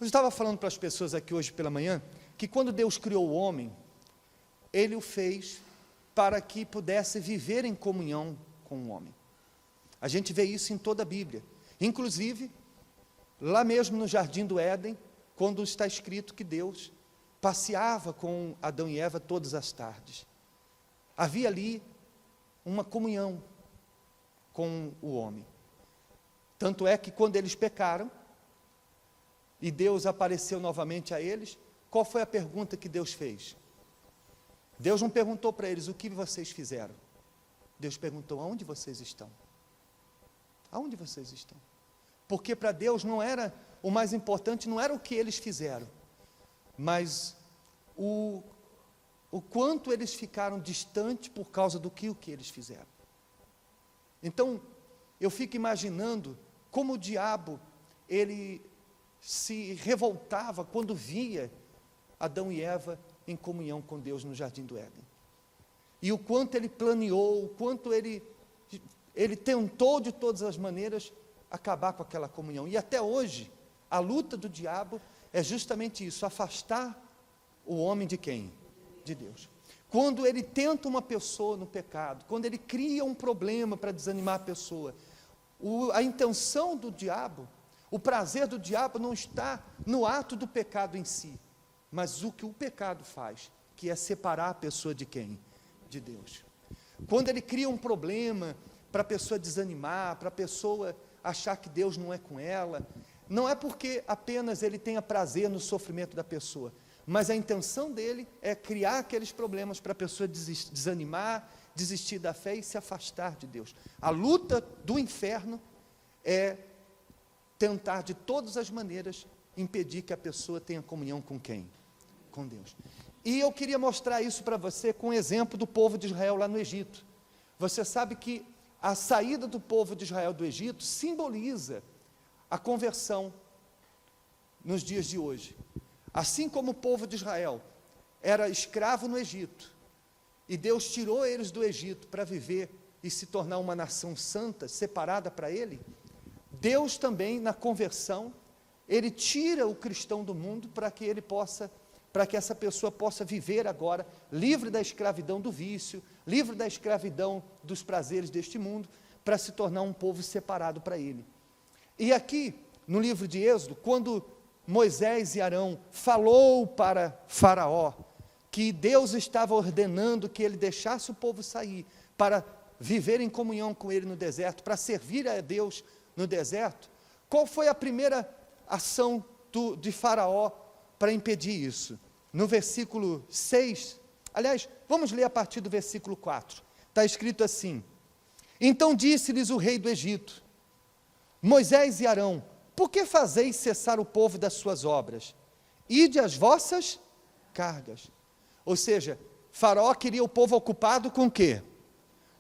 Eu estava falando para as pessoas aqui hoje pela manhã, que quando Deus criou o homem, Ele o fez para que pudesse viver em comunhão com o homem. A gente vê isso em toda a Bíblia. Inclusive, lá mesmo no Jardim do Éden, quando está escrito que Deus passeava com Adão e Eva todas as tardes. Havia ali uma comunhão com o homem. Tanto é que quando eles pecaram, e Deus apareceu novamente a eles, qual foi a pergunta que Deus fez? Deus não perguntou para eles, o que vocês fizeram? Deus perguntou, aonde vocês estão? Aonde vocês estão? Porque para Deus não era, o mais importante não era o que eles fizeram, mas o quanto eles ficaram distantes por causa do que eles fizeram. Então, eu fico imaginando como o diabo, ele se revoltava quando via Adão e Eva em comunhão com Deus no Jardim do Éden. E o quanto ele planeou, o quanto ele tentou de todas as maneiras acabar com aquela comunhão. E até hoje, a luta do diabo é justamente isso, afastar o homem de quem? De Deus. Quando ele tenta uma pessoa no pecado, quando ele cria um problema para desanimar a pessoa, a intenção do diabo, o prazer do diabo não está no ato do pecado em si, mas o que o pecado faz, que é separar a pessoa de quem? De Deus. Quando ele cria um problema para a pessoa desanimar, para a pessoa achar que Deus não é com ela, não é porque apenas ele tenha prazer no sofrimento da pessoa, mas a intenção dele é criar aqueles problemas para a pessoa desanimar, desistir da fé e se afastar de Deus. A luta do inferno é tentar de todas as maneiras impedir que a pessoa tenha comunhão com quem? Com Deus. E eu queria mostrar isso para você com o exemplo do povo de Israel lá no Egito. Você sabe que a saída do povo de Israel do Egito simboliza a conversão nos dias de hoje. Assim como o povo de Israel era escravo no Egito, e Deus tirou eles do Egito para viver e se tornar uma nação santa, separada para Ele, Deus também, na conversão, Ele tira o cristão do mundo para que essa pessoa possa viver agora, livre da escravidão do vício, livre da escravidão dos prazeres deste mundo, para se tornar um povo separado para Ele. E aqui, no livro de Êxodo, quando Moisés e Arão falou para Faraó, que Deus estava ordenando que ele deixasse o povo sair, para viver em comunhão com ele no deserto, para servir a Deus no deserto, qual foi a primeira ação de Faraó para impedir isso? No versículo 6, aliás, vamos ler a partir do versículo 4, está escrito assim, então disse-lhes o rei do Egito, Moisés e Arão, por que fazeis cessar o povo das suas obras? Ide às vossas cargas. Ou seja, Faraó queria o povo ocupado com o quê?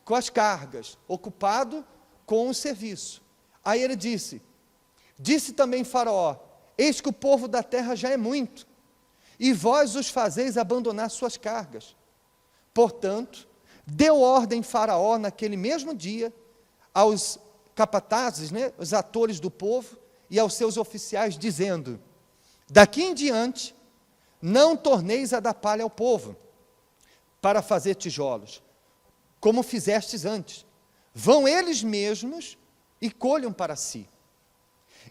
Com as cargas, ocupado com o serviço. Aí ele disse também Faraó, eis que o povo da terra já é muito, e vós os fazeis abandonar suas cargas. Portanto, deu ordem Faraó naquele mesmo dia, aos capatazes, os atores do povo, e aos seus oficiais, dizendo, daqui em diante, não torneis a dar palha ao povo, para fazer tijolos, como fizestes antes. Vão eles mesmos e colham para si.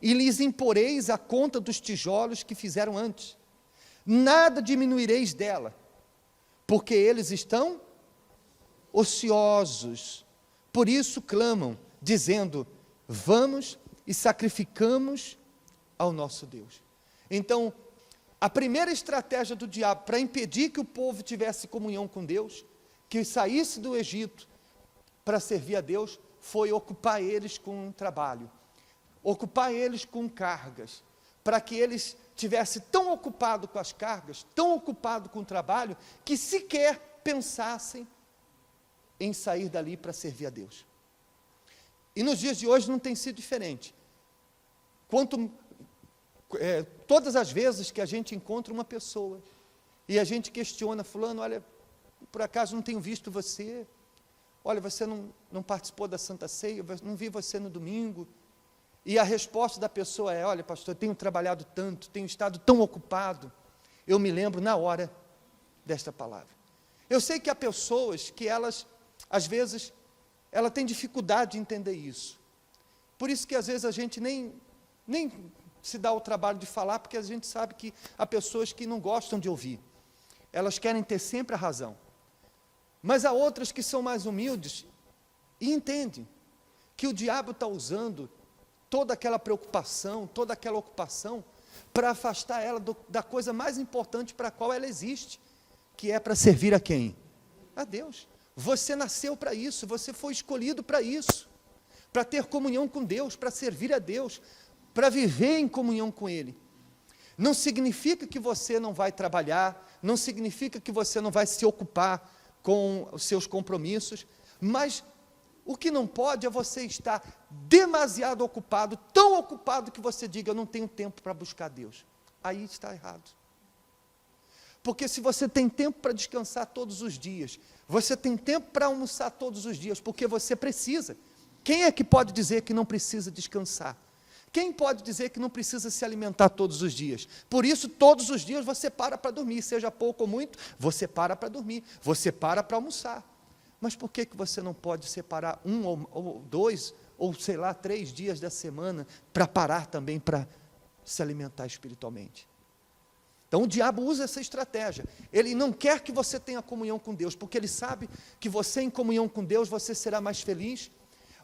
E lhes imporeis a conta dos tijolos que fizeram antes. Nada diminuireis dela, porque eles estão ociosos. Por isso clamam, dizendo, vamos e sacrificamos ao nosso Deus. Então, a primeira estratégia do diabo para impedir que o povo tivesse comunhão com Deus, que saísse do Egito para servir a Deus, foi ocupar eles com um trabalho, ocupar eles com cargas, para que eles tivessem tão ocupados com as cargas, tão ocupados com o trabalho, que sequer pensassem em sair dali para servir a Deus. E nos dias de hoje não tem sido diferente. Todas as vezes que a gente encontra uma pessoa, e a gente questiona, fulano, olha, por acaso não tenho visto você, olha, você não participou da Santa Ceia, não vi você no domingo, e a resposta da pessoa é: olha, pastor, eu tenho trabalhado tanto, tenho estado tão ocupado, eu me lembro na hora desta palavra. Eu sei que há pessoas que elas, às vezes, ela tem dificuldade de entender isso. Por isso que às vezes a gente nem se dá o trabalho de falar, porque a gente sabe que há pessoas que não gostam de ouvir. Elas querem ter sempre a razão. Mas há outras que são mais humildes e entendem que o diabo está usando toda aquela preocupação, toda aquela ocupação, para afastar ela da coisa mais importante para a qual ela existe, que é para servir a quem? A Deus. Você nasceu para isso, você foi escolhido para isso, para ter comunhão com Deus, para servir a Deus, para viver em comunhão com Ele. Não significa que você não vai trabalhar, não significa que você não vai se ocupar com os seus compromissos, mas o que não pode é você estar demasiado ocupado, tão ocupado que você diga: eu não tenho tempo para buscar Deus. Aí está errado. Porque se você tem tempo para descansar todos os dias, você tem tempo para almoçar todos os dias, porque você precisa. Quem é que pode dizer que não precisa descansar? Quem pode dizer que não precisa se alimentar todos os dias? Por isso, todos os dias você para dormir, seja pouco ou muito, você para dormir, você para almoçar. Mas por que você não pode separar um ou dois, ou sei lá, 3 dias da semana, para parar também para se alimentar espiritualmente? Então o diabo usa essa estratégia. Ele não quer que você tenha comunhão com Deus, porque ele sabe que você em comunhão com Deus, você será mais feliz,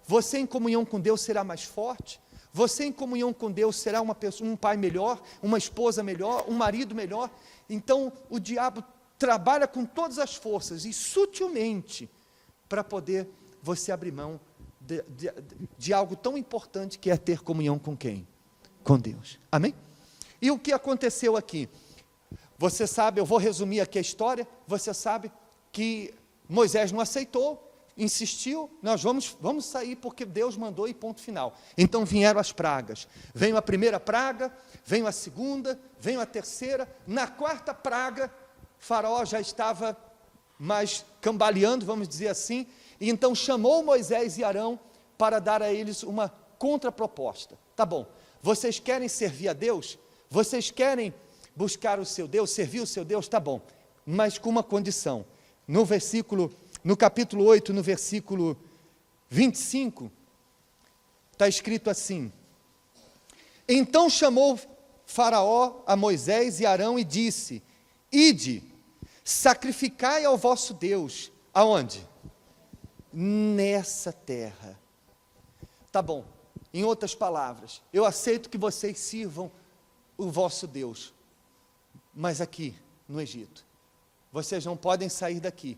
você em comunhão com Deus será mais forte, você em comunhão com Deus será um pai melhor, uma esposa melhor, um marido melhor. Então o diabo trabalha com todas as forças e sutilmente para poder você abrir mão de algo tão importante, que é ter comunhão com quem? Com Deus. Amém? E o que aconteceu aqui? Você sabe, eu vou resumir aqui a história, você sabe que Moisés não aceitou, insistiu: nós vamos sair porque Deus mandou, e ponto final. Então vieram as pragas, veio a primeira praga, veio a segunda, veio a terceira, na 4ª praga, Faraó já estava mais cambaleando, vamos dizer assim, e então chamou Moisés e Arão para dar a eles uma contraproposta. Tá bom, vocês querem servir a Deus? Vocês querem buscar o seu Deus, servir o seu Deus? Tá bom, mas com uma condição. No capítulo 8, no versículo 25, está escrito assim: então chamou Faraó a Moisés e Arão e disse: ide, sacrificai ao vosso Deus. Aonde? Nessa terra. Tá bom, em outras palavras, eu aceito que vocês sirvam o vosso Deus, mas aqui no Egito, vocês não podem sair daqui,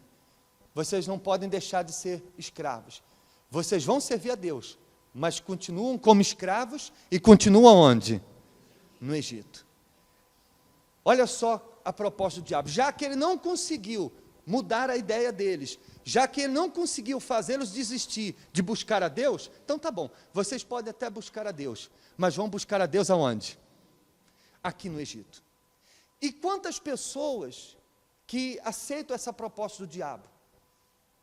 vocês não podem deixar de ser escravos, vocês vão servir a Deus, mas continuam como escravos, e continuam onde? No Egito. Olha só a proposta do diabo. Já que ele não conseguiu mudar a ideia deles, já que ele não conseguiu fazê-los desistir de buscar a Deus, então tá bom, vocês podem até buscar a Deus, mas vão buscar a Deus aonde? Aqui no Egito. E quantas pessoas que aceitam essa proposta do diabo?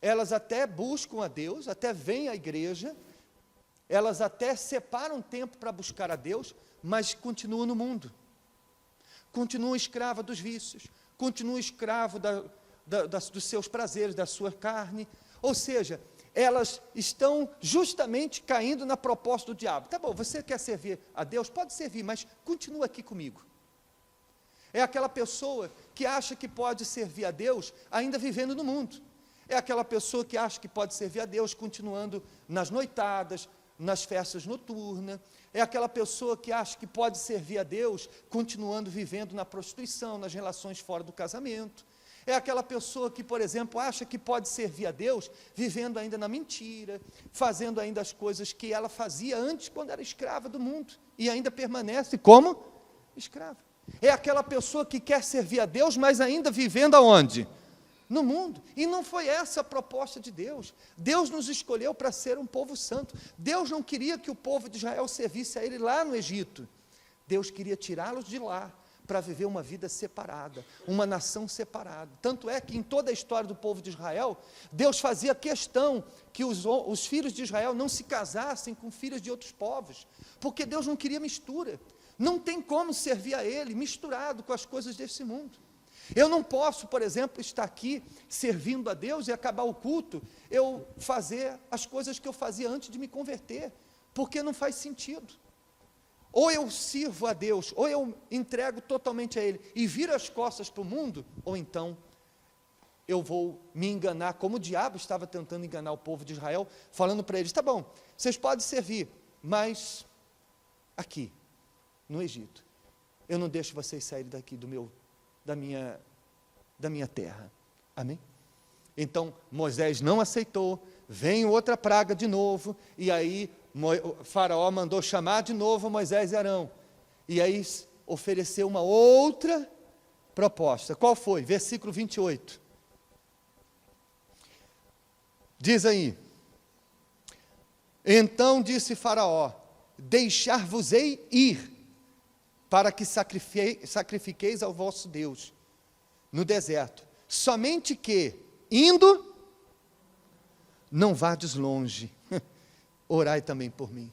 Elas até buscam a Deus, até vêm à igreja, elas até separam tempo para buscar a Deus, mas continuam no mundo, continuam escrava dos vícios, continuam escravo dos seus prazeres, da sua carne. Ou seja, elas estão justamente caindo na proposta do diabo. Tá bom, você quer servir a Deus? Pode servir, mas continua aqui comigo. É aquela pessoa que acha que pode servir a Deus ainda vivendo no mundo. É aquela pessoa que acha que pode servir a Deus continuando nas noitadas, nas festas noturnas. É aquela pessoa que acha que pode servir a Deus continuando vivendo na prostituição, nas relações fora do casamento. É aquela pessoa que, por exemplo, acha que pode servir a Deus vivendo ainda na mentira, fazendo ainda as coisas que ela fazia antes, quando era escrava do mundo, e ainda permanece como escrava. É aquela pessoa que quer servir a Deus, mas ainda vivendo aonde? No mundo. E não foi essa a proposta de Deus. Deus nos escolheu para ser um povo santo. Deus não queria que o povo de Israel servisse a Ele lá no Egito. Deus queria tirá-los de lá, para viver uma vida separada, uma nação separada. Tanto é que em toda a história do povo de Israel, Deus fazia questão que os filhos de Israel não se casassem com filhas de outros povos, porque Deus não queria mistura. Não tem como servir a Ele misturado com as coisas desse mundo. Eu não posso, por exemplo, estar aqui servindo a Deus e acabar o culto, eu fazer as coisas que eu fazia antes de me converter, porque não faz sentido. Ou eu sirvo a Deus, ou eu entrego totalmente a Ele e viro as costas para o mundo, ou então eu vou me enganar, como o diabo estava tentando enganar o povo de Israel, falando para eles, tá bom, vocês podem servir, mas aqui, no Egito, eu não deixo vocês saírem daqui da minha terra. Amém? Então, Moisés não aceitou, vem outra praga de novo, e aí Faraó mandou chamar de novo Moisés e Arão, e aí ofereceu uma outra proposta. Qual foi? Versículo 28. Diz aí, então disse Faraó, deixar-vos-ei ir, para que sacrifiqueis ao vosso Deus, no deserto, somente que, indo, não vades longe, orai também por mim.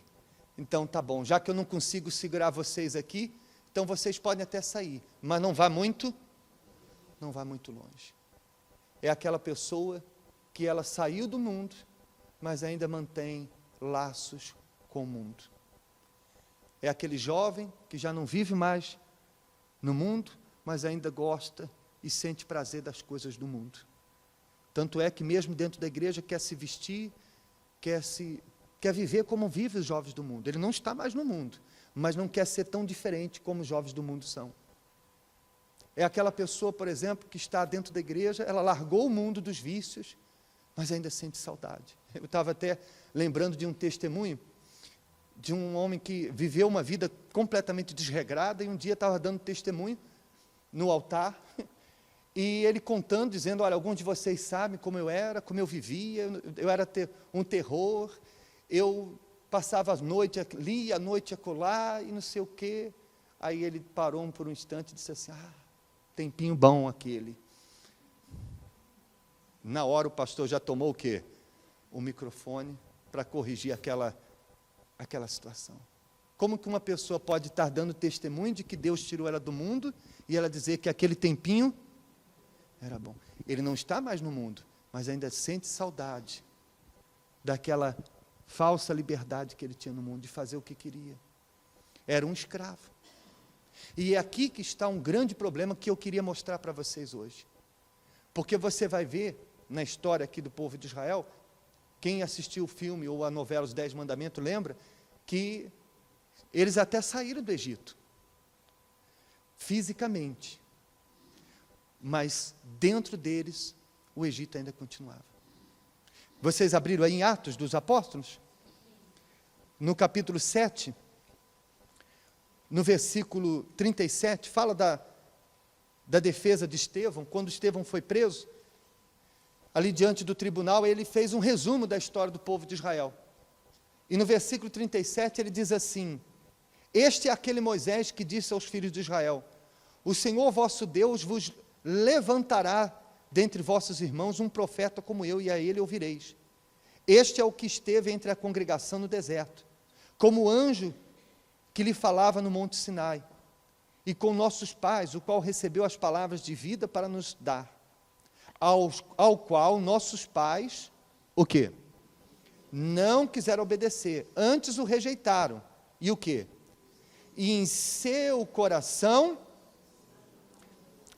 Então tá bom, já que eu não consigo segurar vocês aqui, então vocês podem até sair, mas não vá muito longe. É aquela pessoa que ela saiu do mundo, mas ainda mantém laços com o mundo. É aquele jovem que já não vive mais no mundo, mas ainda gosta e sente prazer das coisas do mundo. Tanto é que mesmo dentro da igreja quer se vestir, quer viver como vivem os jovens do mundo. Ele não está mais no mundo, mas não quer ser tão diferente como os jovens do mundo são. É aquela pessoa, por exemplo, que está dentro da igreja, ela largou o mundo dos vícios, mas ainda sente saudade. Eu estava até lembrando de um testemunho de um homem que viveu uma vida completamente desregrada, e um dia estava dando testemunho no altar, e ele contando, dizendo, olha, alguns de vocês sabem como eu era, como eu vivia, eu era um terror, eu passava a noite ali, a noite acolá, e não sei o quê. Aí ele parou por um instante e disse assim, tempinho bom aquele. Na hora o pastor já tomou o quê? O microfone para corrigir aquela situação. Como que uma pessoa pode estar dando testemunho de que Deus tirou ela do mundo e ela dizer que aquele tempinho era bom? Ele não está mais no mundo, mas ainda sente saudade daquela falsa liberdade que ele tinha no mundo, de fazer o que queria. Era um escravo. E é aqui que está um grande problema que eu queria mostrar para vocês hoje. Porque você vai ver na história aqui do povo de Israel, quem assistiu o filme ou a novela Os 10 Mandamentos, lembra que eles até saíram do Egito, fisicamente, mas dentro deles o Egito ainda continuava. Vocês abriram aí em Atos dos Apóstolos? No capítulo 7, no versículo 37, fala da defesa de Estevão, quando Estevão foi preso, ali diante do tribunal, ele fez um resumo da história do povo de Israel. E no versículo 37 ele diz assim, este é aquele Moisés que disse aos filhos de Israel, o Senhor vosso Deus vos levantará dentre vossos irmãos um profeta como eu, e a ele ouvireis. Este é o que esteve entre a congregação no deserto, como o anjo que lhe falava no monte Sinai, e com nossos pais, o qual recebeu as palavras de vida para nos dar, ao qual nossos pais, o quê? Não quiseram obedecer, antes o rejeitaram, e o quê? E em seu coração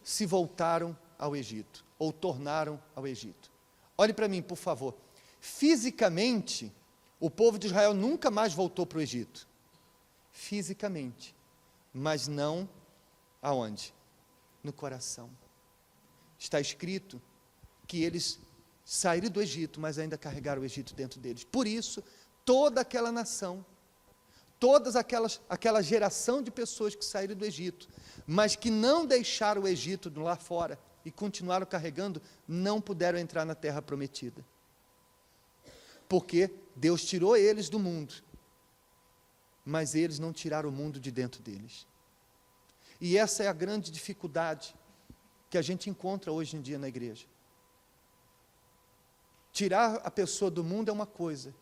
se voltaram ao Egito, ou tornaram ao Egito. Olhe para mim, por favor. Fisicamente, o povo de Israel nunca mais voltou para o Egito. Fisicamente. Mas não aonde? No coração. Está escrito que eles saíram do Egito, mas ainda carregaram o Egito dentro deles. Por isso, toda aquela nação, aquela geração de pessoas que saíram do Egito, mas que não deixaram o Egito lá fora e continuaram carregando, não puderam entrar na terra prometida. Porque Deus tirou eles do mundo, mas eles não tiraram o mundo de dentro deles. E essa é a grande dificuldade que a gente encontra hoje em dia na igreja. Tirar a pessoa do mundo é uma coisa,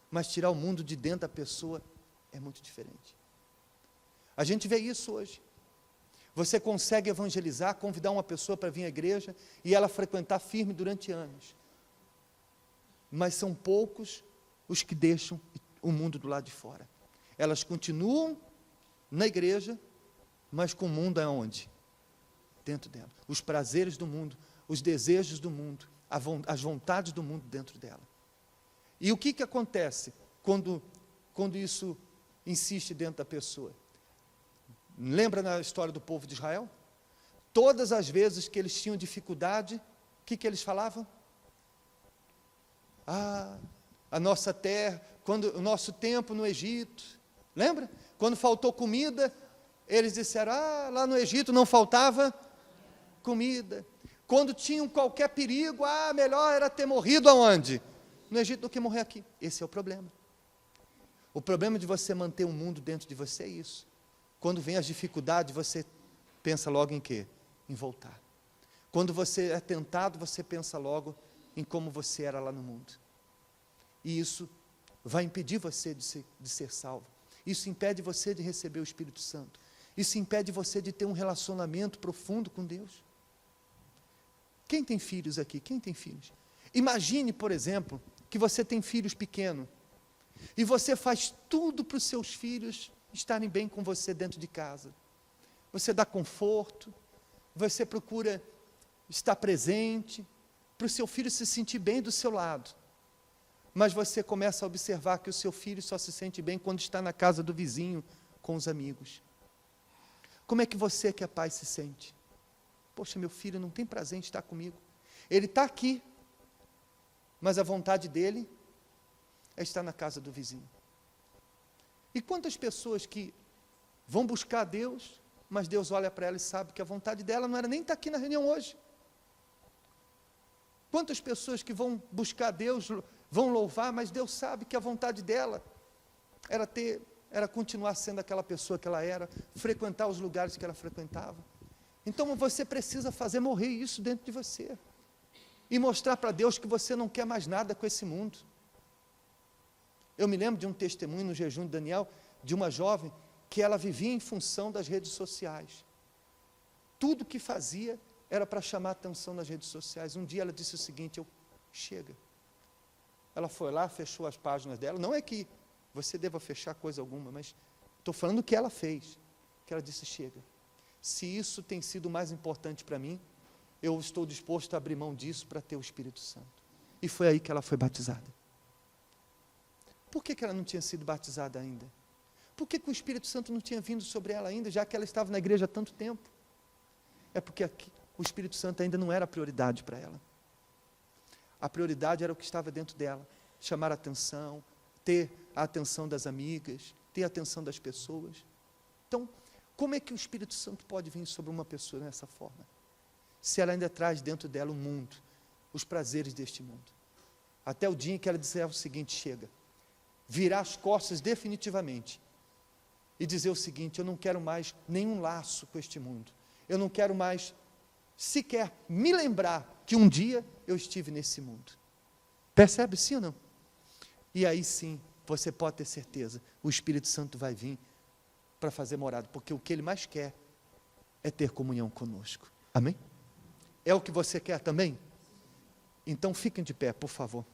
mas tirar o mundo de dentro da pessoa é muito diferente. A gente vê isso hoje. Você consegue evangelizar, convidar uma pessoa para vir à igreja e ela frequentar firme durante anos. Mas são poucos os que deixam o mundo do lado de fora. Elas continuam na igreja, mas com o mundo aonde? Dentro dela. Os prazeres do mundo, os desejos do mundo, as vontades do mundo dentro dela. E o que acontece quando isso insiste dentro da pessoa? Lembra na história do povo de Israel? Todas as vezes que eles tinham dificuldade, o que eles falavam? A nossa terra, o nosso tempo no Egito, lembra? Quando faltou comida, eles disseram, lá no Egito não faltava comida. Quando tinham qualquer perigo, melhor era ter morrido aonde? No Egito do que morrer aqui. Esse é o problema. O problema de você manter o mundo dentro de você é isso. Quando vem as dificuldades, você pensa logo em quê? Em voltar. Quando você é tentado, você pensa logo em como você era lá no mundo. E isso vai impedir você de ser salvo. Isso impede você de receber o Espírito Santo. Isso impede você de ter um relacionamento profundo com Deus. Quem tem filhos aqui? Quem tem filhos? Imagine, por exemplo, que você tem filhos pequenos. E você faz tudo para os seus filhos estarem bem com você dentro de casa. Você dá conforto, você procura estar presente, para o seu filho se sentir bem do seu lado. Mas você começa a observar que o seu filho só se sente bem quando está na casa do vizinho, com os amigos. Como é que você, que é pai, se sente? Poxa, meu filho não tem prazer em estar comigo. Ele está aqui, mas a vontade dele é estar na casa do vizinho. E quantas pessoas que vão buscar Deus, mas Deus olha para ela e sabe que a vontade dela não era nem estar aqui na reunião hoje. Quantas pessoas que vão buscar Deus, vão louvar, mas Deus sabe que a vontade dela era continuar sendo aquela pessoa que ela era, frequentar os lugares que ela frequentava. Então você precisa fazer morrer isso dentro de você. E mostrar para Deus que você não quer mais nada com esse mundo. Eu me lembro de um testemunho no jejum de Daniel, de uma jovem, que ela vivia em função das redes sociais. Tudo que fazia era para chamar a atenção nas redes sociais. Um dia ela disse o seguinte, chega. Ela foi lá, fechou as páginas dela, não é que você deva fechar coisa alguma, mas estou falando o que ela fez, que ela disse, chega. Se isso tem sido mais importante para mim, eu estou disposto a abrir mão disso para ter o Espírito Santo. E foi aí que ela foi batizada. Por que ela não tinha sido batizada ainda? Por que o Espírito Santo não tinha vindo sobre ela ainda, já que ela estava na igreja há tanto tempo? É porque o Espírito Santo ainda não era a prioridade para ela. A prioridade era o que estava dentro dela, chamar a atenção, ter a atenção das amigas, ter a atenção das pessoas. Então, como é que o Espírito Santo pode vir sobre uma pessoa dessa forma? Se ela ainda traz dentro dela o mundo, os prazeres deste mundo. Até o dia em que ela disser o seguinte, chega. Virar as costas definitivamente e dizer o seguinte, eu não quero mais nenhum laço com este mundo. Eu não quero mais sequer me lembrar que um dia eu estive nesse mundo. Percebe sim ou não? E aí sim, você pode ter certeza, o Espírito Santo vai vir para fazer morada, porque o que Ele mais quer é ter comunhão conosco. Amém? É o que você quer também? Então fiquem de pé, por favor.